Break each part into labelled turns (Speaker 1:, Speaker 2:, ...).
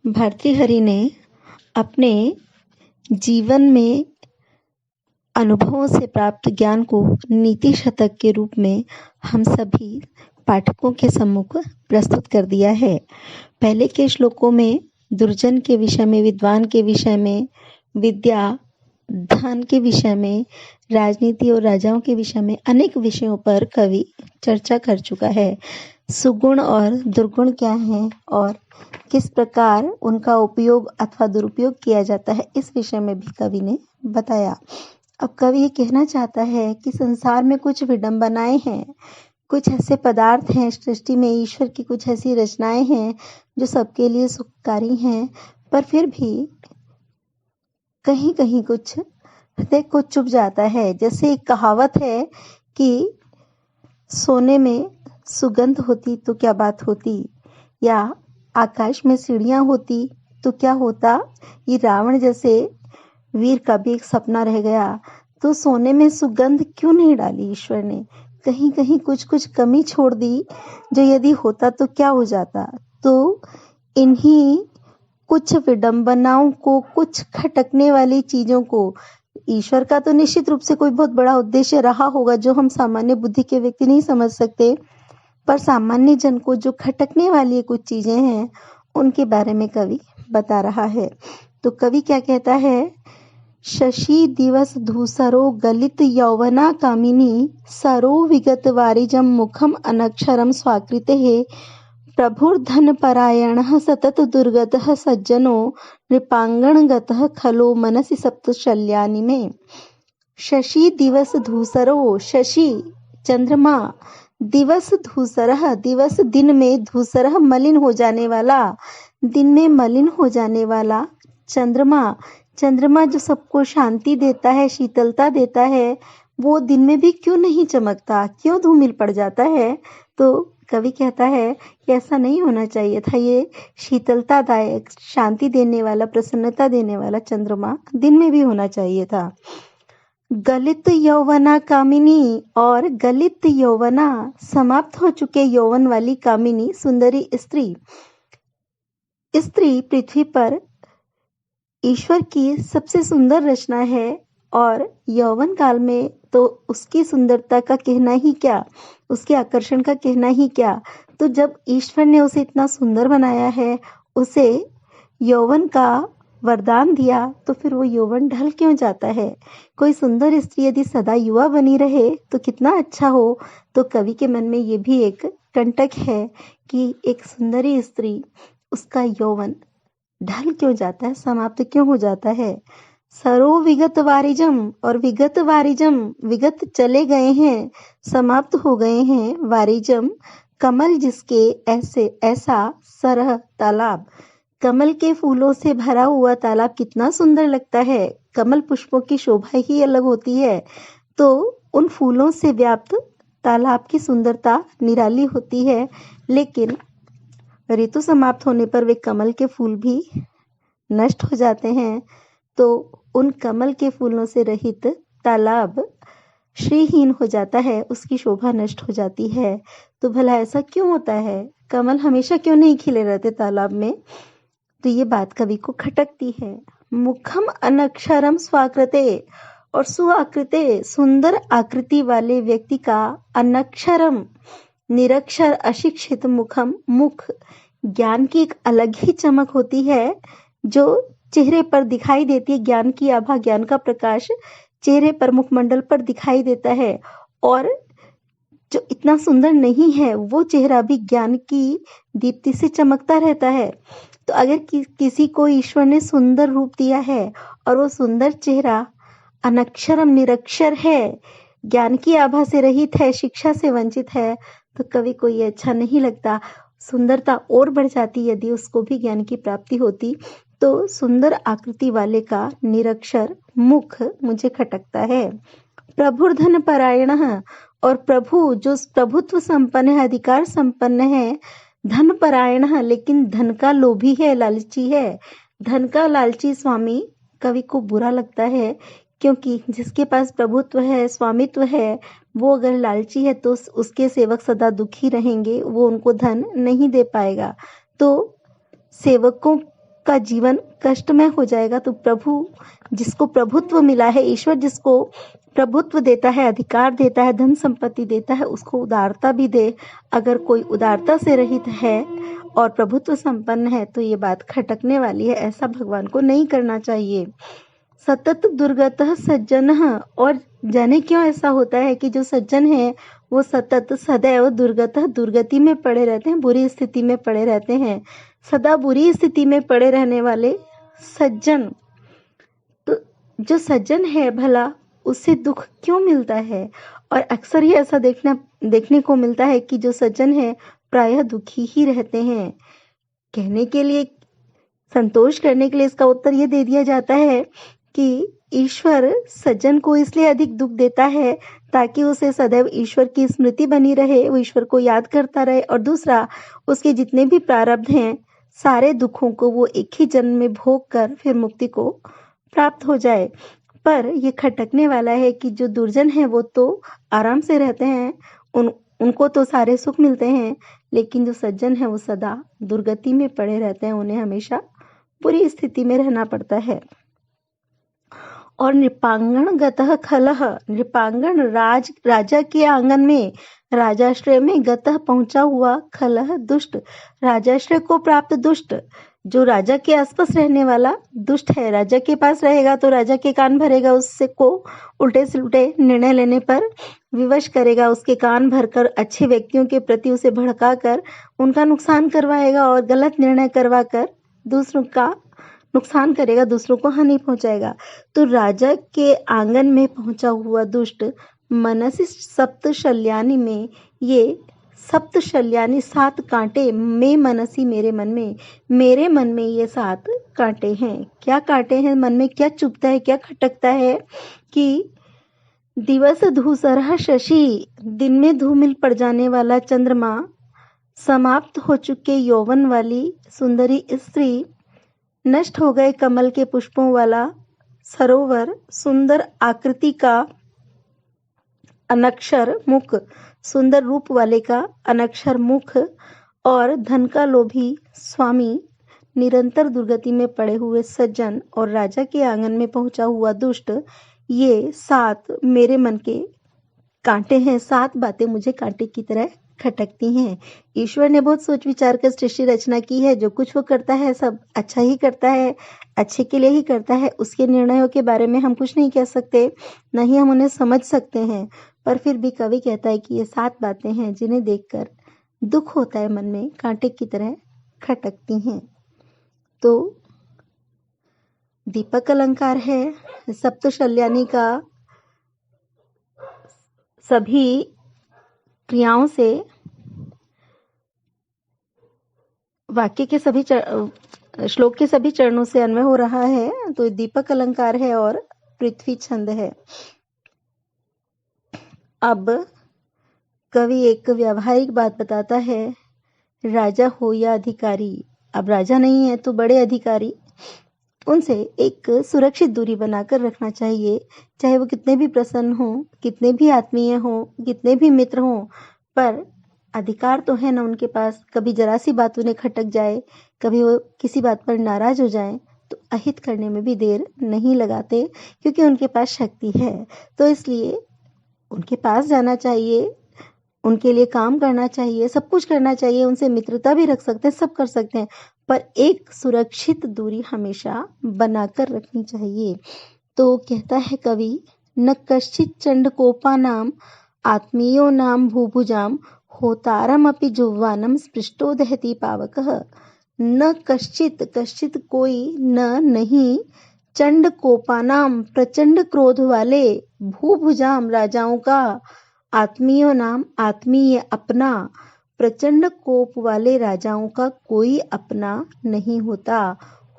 Speaker 1: भर्तृहरि ने अपने जीवन में अनुभवों से प्राप्त ज्ञान को नीति शतक के रूप में हम सभी पाठकों के सम्मुख प्रस्तुत कर दिया है। पहले के श्लोकों में दुर्जन के विषय में, विद्वान के विषय में, विद्या, धन के विषय में, राजनीति और राजाओं के विषय में अनेक विषयों पर कवि चर्चा कर चुका है। सुगुण और दुर्गुण क्या है और किस प्रकार उनका उपयोग अथवा दुरुपयोग किया जाता है, इस विषय में भी कवि ने बताया। अब कवि ये कहना चाहता है कि संसार में कुछ विडंबनाएं हैं, कुछ ऐसे पदार्थ हैं सृष्टि में, ईश्वर की कुछ ऐसी रचनाएं हैं जो सबके लिए सुखकारी हैं, पर फिर भी कहीं कहीं कुछ हृदय को चुभ जाता है। जैसे एक कहावत है कि सोने में सुगंध होती तो क्या बात होती, या आकाश में सीढ़ियां होती तो क्या होता, ये रावण जैसे वीर का भी एक सपना रह गया। तो सोने में सुगंध क्यों नहीं डाली ईश्वर ने, कहीं कहीं कुछ कुछ कमी छोड़ दी, जो यदि होता तो क्या हो जाता। तो इन्हीं कुछ विडंबनाओं को, कुछ खटकने वाली चीजों को, ईश्वर का तो निश्चित रूप से कोई बहुत बड़ा उद्देश्य रहा होगा जो हम सामान्य बुद्धि के व्यक्ति नहीं समझ सकते, पर सामान्य जन को जो खटकने वाली कुछ चीजें हैं उनके बारे में कवि बता रहा है। तो कवि क्या कहता है, शशि दिवस धूसरो गलित यौवना कामिनी सरो विगत वारिजम मुखम अनक्षरम स्वाकृते प्रभुर्धन परायणः सतत दुर्गतः सज्जनो नृपांगणगतः खलो मनसि सप्तशल्यानि में। शशि दिवस धूसरो, शशि चंद्रमा, दिवस धूसरः, दिवस दिन में, धूसरः मलिन हो जाने वाला, दिन में मलिन हो जाने वाला, चंद्रमा, चंद्रमा जो सबको शांति देता है, शीतलता देता है, वो दिन में भी क्यों नहीं चमकता, क्यों धूमिल पड़ जाता है। तो कवि कहता है कि ऐसा नहीं होना चाहिए था। ये शीतलतादायक, शांति देने वाला, प्रसन्नता देने वाला चंद्रमा दिन में भी होना चाहिए था। गलित यौवना कामिनी, और गलित यौवना, समाप्त हो चुके यौवन वाली कामिनी, सुंदरी स्त्री। स्त्री पृथ्वी पर ईश्वर की सबसे सुंदर रचना है और यौवन काल में तो उसकी सुंदरता का कहना ही क्या, उसके आकर्षण का कहना ही क्या। तो जब ईश्वर ने उसे इतना सुंदर बनाया है, उसे यौवन का वरदान दिया, तो फिर वो यौवन ढल क्यों जाता है। कोई सुंदर स्त्री यदि सदा युवा बनी रहे तो कितना अच्छा हो। तो कवि के मन में ये भी एक कंटक है कि एक सुंदरी स्त्री, उसका यौवन ढल क्यों जाता है, समाप्त क्यों हो जाता है। सरो विगत वारिजम, और विगत वारिजम, विगत चले गए हैं, समाप्त हो गए हैं, वारिजम कमल जिसके ऐसे, ऐसा सरह तालाब, कमल के फूलों से भरा हुआ तालाब कितना सुंदर लगता है। कमल पुष्पों की शोभा ही अलग होती है, तो उन फूलों से व्याप्त तालाब की सुंदरता निराली होती है। लेकिन ऋतु समाप्त होने पर वे कमल के फूल भी नष्ट हो जाते हैं, तो उन कमल के फूलों से रहित तालाब श्रीहीन हो जाता है, उसकी शोभा नष्ट हो जाती है। तो भला ऐसा क्यों होता है, कमल हमेशा क्यों नहीं खिले रहते तालाब में। तो ये बात कवि को खटकती है। मुखम अनक्षरम स्वाकृते, और सुआकृते, सुंदर आकृति वाले व्यक्ति का अनक्षरम, निरक्षर अशिक्षित मुखम, मुख, ज्ञान की एक अलग ही चमक होती है जो चेहरे पर दिखाई देती है। ज्ञान की आभा, ज्ञान का प्रकाश चेहरे पर, मुखमंडल पर दिखाई देता है। और जो इतना सुंदर नहीं है वो चेहरा भी ज्ञान की दीप्ति से चमकता रहता है। तो अगर किसी को ईश्वर ने सुंदर रूप दिया है और वो सुंदर चेहरा अनक्षरम, निरक्षर है, ज्ञान की आभा से रहित है, शिक्षा से वंचित है, तो कवि को ये अच्छा नहीं लगता। सुंदरता और बढ़ जाती यदि उसको भी ज्ञान की प्राप्ति होती। तो सुंदर आकृति वाले का निरक्षर मुख मुझे खटकता है। प्रभुर्धन परायणः, और प्रभु जो प्रभुत्व संपन्न है, अधिकार संपन्न है, धन परायणः, लेकिन धन का लोभी है, लालची है। धन का लालची स्वामी कवि को बुरा लगता है, क्योंकि जिसके पास प्रभुत्व है, स्वामित्व है, वो अगर लालची है तो उसके सेवक सदा दुखी रहेंगे, वो उनको धन नहीं दे पाएगा। तो सेवकों का जीवन कष्टमय हो जाएगा तो प्रभु जिसको प्रभुत्व मिला है, ईश्वर जिसको प्रभुत्व देता है, अधिकार देता है, धन संपत्ति देता है, उसको उदारता भी दे। अगर कोई उदारता से रहित है और प्रभुत्व संपन्न है तो ये बात खटकने वाली है। ऐसा भगवान को नहीं करना चाहिए। सतत दुर्गतः सज्जनः, और जाने क्यों ऐसा होता है कि जो सज्जन है वो सतत सदैव दुर्गतः दुर्गति में पड़े रहते हैं, बुरी स्थिति में पड़े रहते हैं। सदा बुरी स्थिति में पड़े रहने वाले सज्जन, तो जो सज्जन है भला उससे दुख क्यों मिलता है? और अक्सर ही ऐसा देखने को मिलता है कि जो सज्जन है प्रायः दुखी ही रहते हैं। कहने के लिए, संतोष करने के लिए इसका उत्तर ये दे दिया जाता है कि ईश्वर सज्जन को इसलिए अधिक दुख देता है ताकि उसे सदैव ईश्वर की स्मृति बनी रहे, वो ईश्वर को याद करता रहे, और दूसरा उसके जितने भी प्रारब्ध हैं सारे दुखों को वो एक ही जन्म में भोग कर फिर मुक्ति को प्राप्त हो जाए। पर ये खटकने वाला है कि जो दुर्जन है वो तो आराम से रहते हैं, उनको तो सारे सुख मिलते हैं, लेकिन जो सज्जन है वो सदा दुर्गति में पड़े रहते हैं, उन्हें हमेशा बुरी स्थिति में रहना पड़ता है। और नृपांगण गतः खलः, नृपांगण राजा के आंगन में, राजाश्रय में, गतः पहुंचा हुआ, खलः दुष्ट, राजाश्रय को प्राप्त दुष्ट, जो राजा के आसपास रहने वाला दुष्ट है। राजा के पास रहेगा तो राजा के कान भरेगा, उससे को उल्टे सुलटे निर्णय लेने पर विवश करेगा, उसके कान भरकर अच्छे व्यक्तियों के प्रति उसे भड़काकर उनका नुकसान करवाएगा और गलत निर्णय करवाकर दूसरों का नुकसान करेगा, दूसरों को हानि पहुंचाएगा। तो राजा के आंगन में पहुंचा हुआ दुष्ट मनसी सप्त शल्यानी में, ये सप्त शल्यानी 7 कांटे, में मनसी मेरे मन में ये 7 कांटे हैं। क्या कांटे हैं मन में? क्या चुभता है, क्या खटकता है कि दिवस धूसरः शशि, दिन में धूमिल पड़ जाने वाला चंद्रमा, समाप्त हो चुके यौवन वाली सुंदरी स्त्री, नष्ट हो गए कमल के पुष्पों वाला सरोवर, सुंदर आकृति का अनक्षर मुख, सुंदर रूप वाले का अनक्षर मुख, और धन का लोभी स्वामी, निरंतर दुर्गति में पड़े हुए सज्जन, और राजा के आंगन में पहुंचा हुआ दुष्ट, ये 7 मेरे मन के कांटे हैं। 7 बातें मुझे कांटे की तरह खटकती हैं। ईश्वर ने बहुत सोच विचार कर सृष्टि रचना की है। जो कुछ वो करता है सब अच्छा ही करता है, अच्छे के लिए ही करता है। उसके निर्णयों के बारे में हम कुछ नहीं कह सकते, न ही हम उन्हें समझ सकते हैं, पर फिर भी कवि कहता है कि ये 7 बातें हैं जिन्हें देखकर दुख होता है, मन में कांटे की तरह खटकती हैं। तो दीपक अलंकार है सप्तशल्यानी का सभी क्रियाओं से, वाक्य के सभी श्लोक के सभी चरणों से अन्वय हो रहा है। तो दीपक अलंकार है और पृथ्वी छंद है। अब कवि एक व्यावहारिक बात बताता है, राजा हो या अधिकारी, अब राजा नहीं है तो बड़े अधिकारी, उनसे एक सुरक्षित दूरी बनाकर रखना चाहिए। चाहे वो कितने भी प्रसन्न हो, कितने भी आत्मीय हो, कितने भी मित्र हो, पर अधिकार तो है ना उनके पास। कभी जरा सी बात उन्हें खटक जाए, कभी वो किसी बात पर नाराज हो जाए तो अहित करने में भी देर नहीं लगाते, क्योंकि उनके पास शक्ति है। तो इसलिए उनके पास जाना चाहिए, उनके लिए काम करना चाहिए, सब कुछ करना चाहिए, उनसे मित्रता भी रख सकते हैं, सब कर सकते हैं, पर एक सुरक्षित दूरी हमेशा बनाकर रखनी चाहिए। तो कहता है कवि, न कश्चित चंडकोपा नाम आत्मीयो नाम भूभुजाम, होतारम अपि जुह्वानम स्पृष्टो दहति पावकः। न कश्चित, कश्चित कोई, न नहीं, चंड कोपानाम प्रचंड क्रोध वाले, भूभुजाम राजाओं का, आत्मीयो नाम आत्मीय अपना, प्रचंड कोप वाले राजाओं का कोई अपना नहीं होता।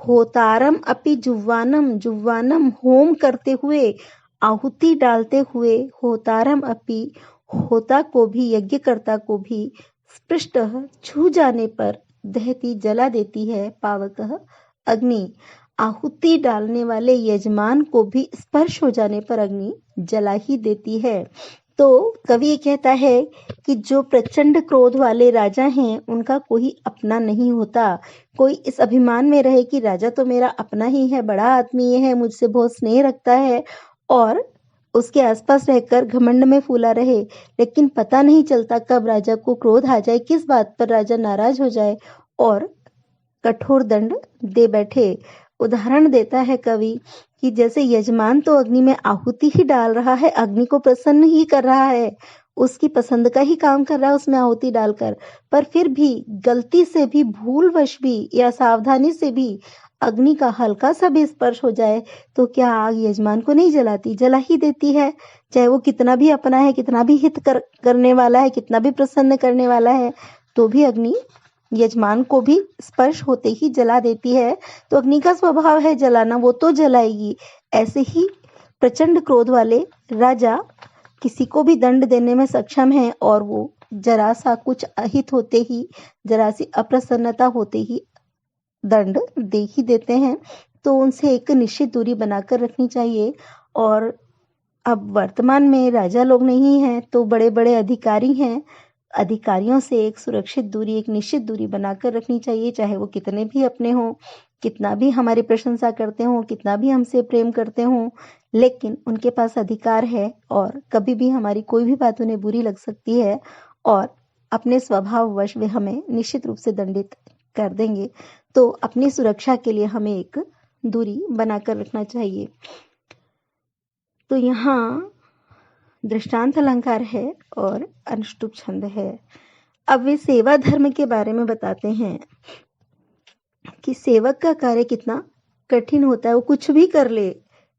Speaker 1: होतारम अपि जुह्वानम, जुह्वानम होम करते हुए, आहुति डालते हुए, होतारम अपि होता को भी, यज्ञकर्ता को भी, स्पृष्ट छू जाने पर, दहती जला देती है, पावकः अग्नि, आहुति डालने वाले यजमान को भी स्पर्श हो जाने पर अग्नि जला ही देती है। तो कवि ये कहता है कि जो प्रचंड क्रोध वाले राजा हैं उनका कोई अपना नहीं होता। कोई इस अभिमान में रहे कि राजा तो मेरा अपना ही है, बड़ा आदमी है, मुझसे बहुत स्नेह रखता है और उसके आसपास रहकर घमंड में फूला रहे, लेकिन पता नहीं चलता कब राजा को क्रोध आ जाए, किस बात पर राजा नाराज हो जाए और कठोर दंड दे बैठे। उदाहरण देता है कवि कि जैसे यजमान तो अग्नि में आहुति ही डाल रहा है, अग्नि को प्रसन्न ही कर रहा है, उसकी पसंद का ही काम कर रहा है उसमें आहुति डालकर, पर फिर भी गलती से भी, भूलवश भी या सावधानी से भी अग्नि का हल्का सा भी स्पर्श हो जाए तो क्या आग यजमान को नहीं जलाती, जला ही देती है। चाहे वो कितना भी अपना है, कितना भी हित करने वाला है, कितना भी प्रसन्न करने वाला है, तो भी अग्नि यजमान को भी स्पर्श होते ही जला देती है। तो अग्नि का स्वभाव है जलाना, वो तो जलाएगी। ऐसे ही प्रचंड क्रोध वाले राजा किसी को भी दंड देने में सक्षम है और वो जरा सा कुछ अहित होते ही, जरा सी अप्रसन्नता होते ही दंड दे ही देते हैं। तो उनसे एक निश्चित दूरी बनाकर रखनी चाहिए। और अब वर्तमान में राजा लोग नहीं हैं तो बड़े बड़े अधिकारी हैं, अधिकारियों से एक सुरक्षित दूरी, एक निश्चित दूरी बनाकर रखनी चाहिए। चाहे वो कितने भी अपने हों, कितना भी हमारी प्रशंसा करते हों, कितना भी हमसे प्रेम करते हों, लेकिन उनके पास अधिकार है और कभी भी हमारी कोई भी बात उन्हें बुरी लग सकती है और अपने स्वभाववश वे हमें निश्चित रूप से दंडित कर देंगे। तो अपनी सुरक्षा के लिए हमें एक दूरी बनाकर रखना चाहिए। तो यहाँ दृष्टांत अलंकार है और अनुष्टुप छंद है। अब वे सेवा धर्म के बारे में बताते हैं कि सेवक का कार्य कितना कठिन होता है। वो कुछ भी कर ले,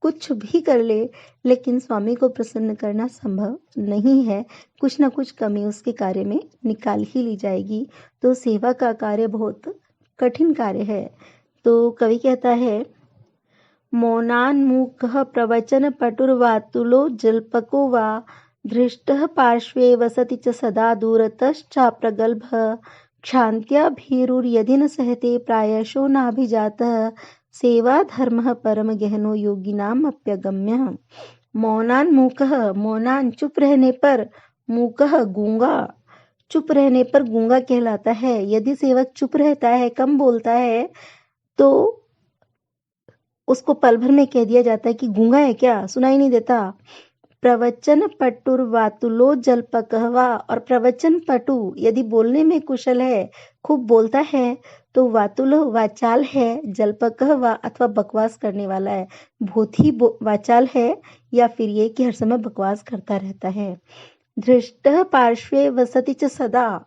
Speaker 1: कुछ भी कर ले, लेकिन स्वामी को प्रसन्न करना संभव नहीं है। कुछ ना कुछ कमी उसके कार्य में निकाल ही ली जाएगी। तो सेवा का कार्य बहुत कठिन कार्य है। तो कवि कहता है, मौनान्मुखः प्रवचन पटुर्वातुलो जल्पको वा धृष्टः पार्श्वे वसति च सदा दूरतश्चाप्रगल्भः क्षान्त्या भीरुर्यदि न सहते प्रायशो नाभिजातः सेवा धर्मः परम गहनो योगिनाम अप्यगम्यः। मौनान्मुखः, मौनान चुप रहने पर, मूकः गूंगा, चुप रहने पर गूंगा कहलाता है। यदि सेवक चुप रहता है, कम बोलता है, तो उसको पल भर में कह दिया जाता है कि गूंगा है क्या, सुनाई नहीं देता। प्रवचन पटुर्वातुलो जल्पकहवा, और प्रवचन पटु यदि बोलने में कुशल है, खूब बोलता है, तो वातुलो वाचाल है, जल्पकहवा अथवा बकवास करने वाला है, बहुत ही वाचाल है, या फिर ये कि हर समय बकवास करता रहता है। धृष्टः पार्श्वे वसति च सदा,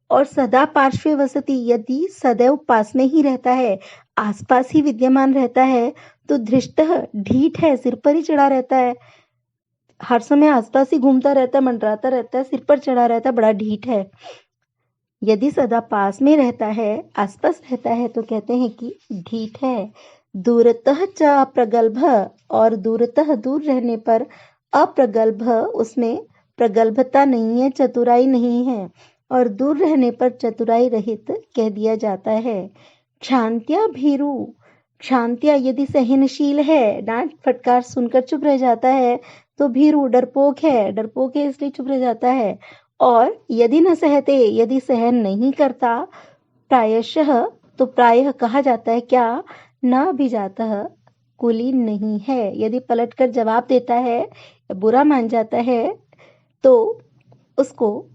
Speaker 1: और सदा पार्श्वे वसति, यदि सदैव पास में ही रहता है, आसपास ही विद्यमान रहता है, तो धृष्टः ढीठ है, सिर पर ही चढ़ा रहता है, हर समय आसपास ही घूमता रहता है, मंडराता रहता है, सिर पर चढ़ा रहता है, बड़ा ढीठ है। यदि सदा पास में रहता है, आसपास रहता है, तो कहते हैं कि ढीठ है। दूरतः च अप्रगल्भ, और दूरतः दूर रहने पर, अप्रगल्भ उसमें प्रगल्भता नहीं है, चतुराई नहीं है, और दूर रहने पर चतुराई रहित कह दिया जाता है। क्षांत्या भीरु, क्षांत्या यदि सहनशील है, डांट फटकार सुनकर चुप रह जाता है, तो भीरु डरपोक है, डरपोक है इसलिए चुप रह जाता है। और यदि न सहते, यदि सहन नहीं करता, प्रायशः, तो प्रायः कहा जाता है क्या, न अभिजातः कुलीन नहीं है। यदि पलटकर जवाब देता है, बुरा मान जाता है, तो उसको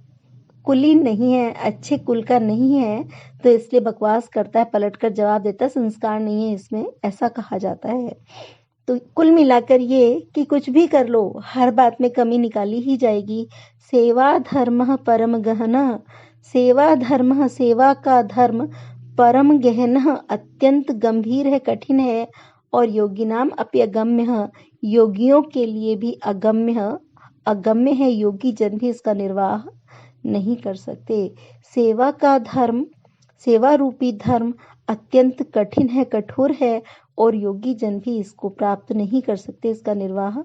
Speaker 1: कुलीन नहीं है, अच्छे कुल का नहीं है, तो इसलिए बकवास करता है, पलटकर जवाब देता है, संस्कार नहीं है इसमें, ऐसा कहा जाता है। तो कुल मिलाकर ये कि कुछ भी कर लो, हर बात में कमी निकाली ही जाएगी। सेवा धर्म परम गहन, सेवा धर्म, सेवा का धर्म परम गहन, अत्यंत गंभीर है, कठिन है, और योगिनाम अप्यगम्य, योगियों के लिए भी अगम्य, अगम्य है, योगी जन भी इसका निर्वाह नहीं कर सकते। सेवा का धर्म, सेवा रूपी धर्म अत्यंत कठिन है, कठोर है, और योगी जन भी इसको प्राप्त नहीं कर सकते, इसका निर्वाह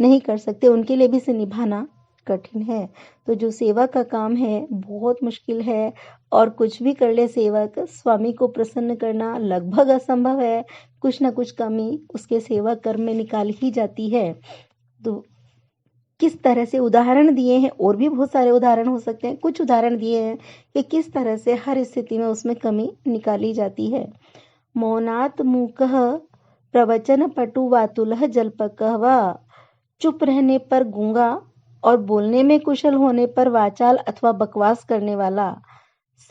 Speaker 1: नहीं कर सकते, उनके लिए भी इसे निभाना कठिन है। तो जो सेवा का काम है बहुत मुश्किल है, और कुछ भी कर ले सेवक, स्वामी को प्रसन्न करना लगभग असंभव है। कुछ ना कुछ कमी उसके सेवा कर्म में निकाल ही जाती है। तो किस तरह से उदाहरण दिए हैं, और भी बहुत सारे उदाहरण हो सकते हैं, कुछ उदाहरण दिए हैं कि किस तरह से हर स्थिति में उसमें कमी निकाली जाती है। मौनात् मूकः प्रवचन पटु वातुलः जल्पकः वा, चुप रहने पर गूंगा और बोलने में कुशल होने पर वाचाल अथवा बकवास करने वाला।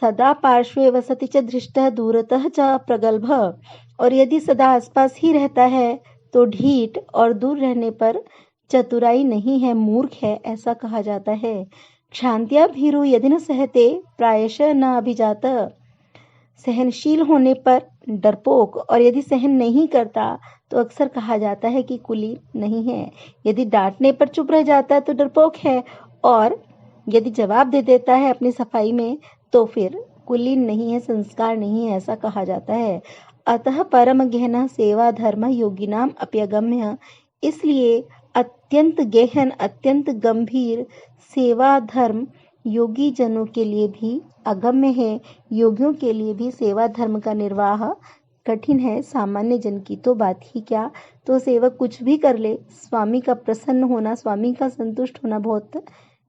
Speaker 1: सदा पार्श्वे वसति च धृष्टः दूरतः च प्रगल्भः, और यदि सदा आसपास ही रहता है तो ढीठ, और दूर रहने पर चतुराई नहीं है, मूर्ख है, ऐसा कहा जाता है। क्षान्त्या भीरु यदि न सहते प्रायशः न अभिजात, सहनशील होने पर डरपोक, और यदि सहन नहीं करता तो अक्सर कहा जाता है कि कुलीन नहीं है। यदि डांटने पर चुप रह जाता है तो डरपोक है, और यदि जवाब दे देता है अपनी सफाई में तो फिर कुलीन नहीं है, संस्कार नहीं है, ऐसा कहा जाता है। अतः परम गहन सेवा धर्म योगिनाम अप्यगम्य, इसलिए अत्यंत गहन, अत्यंत गंभीर सेवा धर्म योगी जनों के लिए भी अगम्य है। योगियों के लिए भी सेवा धर्म का निर्वाह कठिन है, सामान्य जन की तो बात ही क्या। तो सेवक कुछ भी कर ले, स्वामी का प्रसन्न होना, स्वामी का संतुष्ट होना बहुत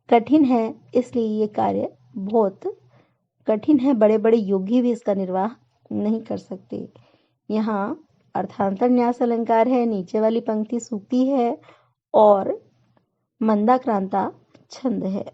Speaker 1: कठिन है, इसलिए ये कार्य बहुत कठिन है। बड़े बड़े योगी भी इसका निर्वाह नहीं कर सकते। यहाँ अर्थांतर न्यास अलंकार है, नीचे वाली पंक्ति सूक्ति है और मंदाक्रांता छंद है।